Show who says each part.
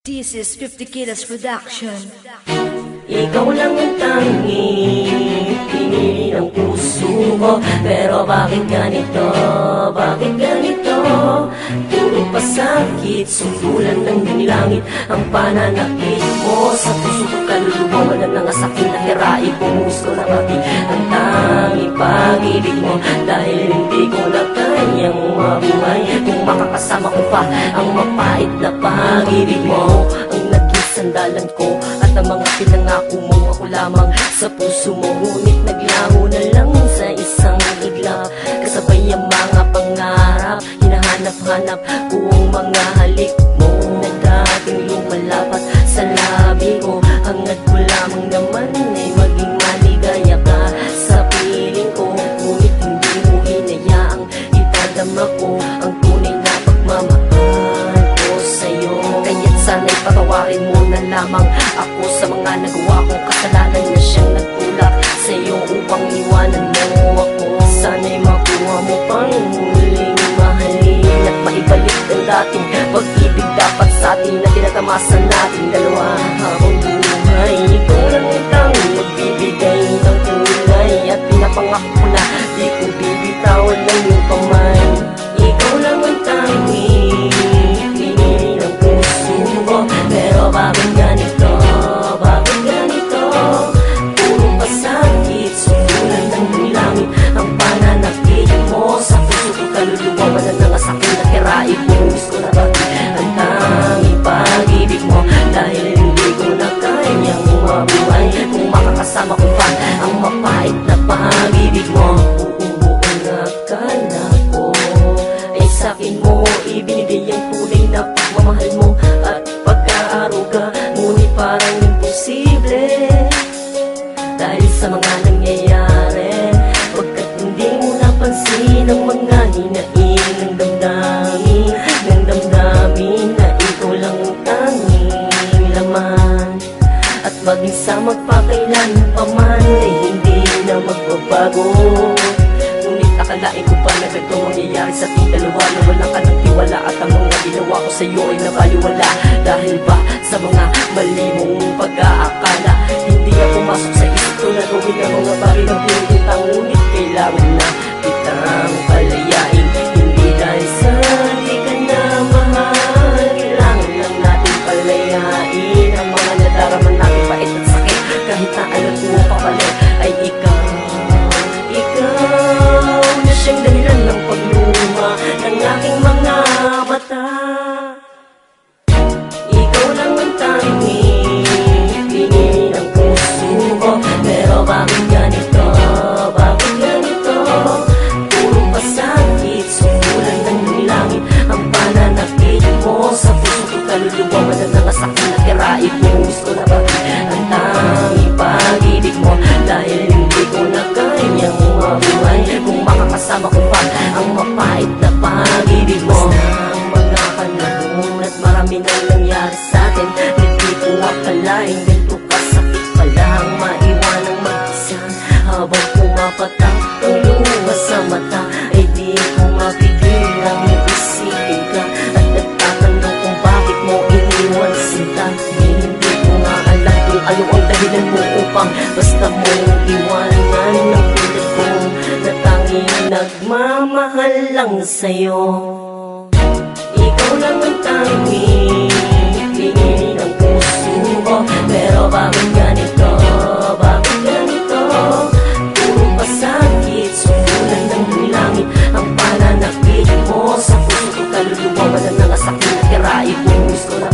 Speaker 1: This is 50 Kilos Production.
Speaker 2: Ikaw lang ang tanging pinili ng puso ko. Pero bakit ganito? Bakit ganito? Puro pasakit, sundulan ng langit ang pananakit mo. Sa puso ko kaluluwa, wala nang asakin na hirain ko. Gusto na pati ang tanging pag-ibig mo. Dahil hindi ko na kayang mabuhay kung makakasama ko pa ang mapait na pag-ibig mo. Ang naging sandalan ko at ang mga pinangako mo, ako lamang sa puso mo. Ngunit naglaho na lang sa isang iglap, kasabay ang mga pangarap. Hinahanap-hanap ko ang mga halik mo na dating lumalapat sa labi ko. Hangad ko lamang naman ay maging maligaya ka sa piling ko. Ngunit hindi mo hinayaang itadama ko ang tunay na pagmamahal ko sa'yo. Kaya't sana'y patawarin mo na lamang ako sa mga nagawa kong kasalanan na siyang nagtulak sa'yo upang iwanan mo ako. Sana'y makuha mo pang muling mahalin at maibalik ang dating pag-ibig dapat sa atin na tinatamasan natin dalawa habang buhay. Ikaw lang ang tanging magbibigay ng kulay at pinapangako ko na di ko bibitawan ng iyong kamay. Ikaw lang ang tanging pinili ng puso ko. Pero bakit ganito? Bakit ganito? Puro pasakit, sundulan ng langit ang pananakit mo. Sa puso ko kaluluwa, wala nang asakin na hirain mo. Gusto na bakit ang tanging pag-ibig mo. Dahil hindi ko na kayang mabuhay kung makakasama ko pa ang mapait na pag-ibig mo. Buong akala ko ay sa'kin mo ibinigay ang tunay na pagmamahal mo at pagkaaruga. Ngunit parang imposible dahil sa mga nangyayari, pagkat hindi mo napansin ang mga hinaing ng damdamin na ikaw lang ang tanging laman. At maging sa magpakailan pa man ay hindi na magbabago. Ngunit akalain ko pa na ganito mangyayari sa ating dalawa, na walang ka ng tiwala at ang mga ginawa ko sa'yo ay nabaliwala. Dahil ba sa mga mali mong pag-aakala, hindi ako pumasok sa isip ko na gawin ang mga bagay na pinagkita. Ngunit kailangan na kitang palayain, hindi dahil sa di ka na mahal. Kailangan lang natin palayain ang mga nadaraman natin pait at sakit. Kahit na alam mo pa pala ay ikaw na siyang dahilan ng pagluma ng aking mga mata. Ikaw lang ang tanging pinili ng puso ko. Pero bakit ganito? Bakit ganito? Puro pasakit, sundulan ng langit ang pananakit mo. Sa puso ko kaluluwa, wala nang asakin na hirain mo. Gusto na bakit ang tanging pag-ibig mo. Dahil hindi ko na kayang mabuhay kung makakasama ko pa ang mapait na pag-ibig mo. Ang mga panahon at marami nang nangyari sa'tin, hindi ko akalain ganito kasakit pala ang maiwanang mag-isa. Habang pumapatak ang luha sa mata, ay di ko mapigil ang isipin ka. At nagtatanong kung bakit mo iniwan sinta. Hindi ko nga alam kung ano ang dahilan mo upang basta mong iwanan ng pilit ko na tanging nagmamahal lang sa'yo. Ikaw lang ang tanging pinili ng puso ko. Pero bakit ganito? Bakit ganito? Puro pasakit, sundulan ng langit ang pananakit mo. Sa puso ko kaluluwa, wala nang asakin na hirain mo. Gusto na